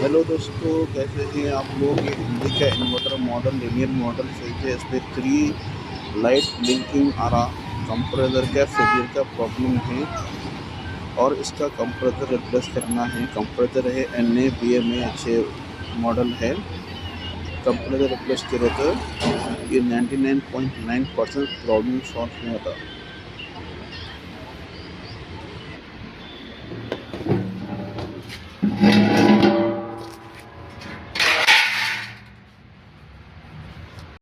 Hello दोस्तों, कैसे हैं आप लोग। ये हिंदी का इन्वर्टर मॉडल लीनियर मॉडल सही है। इसमें 3 लाइट ब्लिंकिंग आ रहा। कंप्रेसर का फेलियर का प्रॉब्लम है और इसका कंप्रेसर रिप्लेस करना है। कंप्रेसर है NA-BMA अच्छे मॉडल है। कंप्रेसर रिप्लेस करे तो ये 99.9% प्रॉब्लम सॉल्व नहीं होता।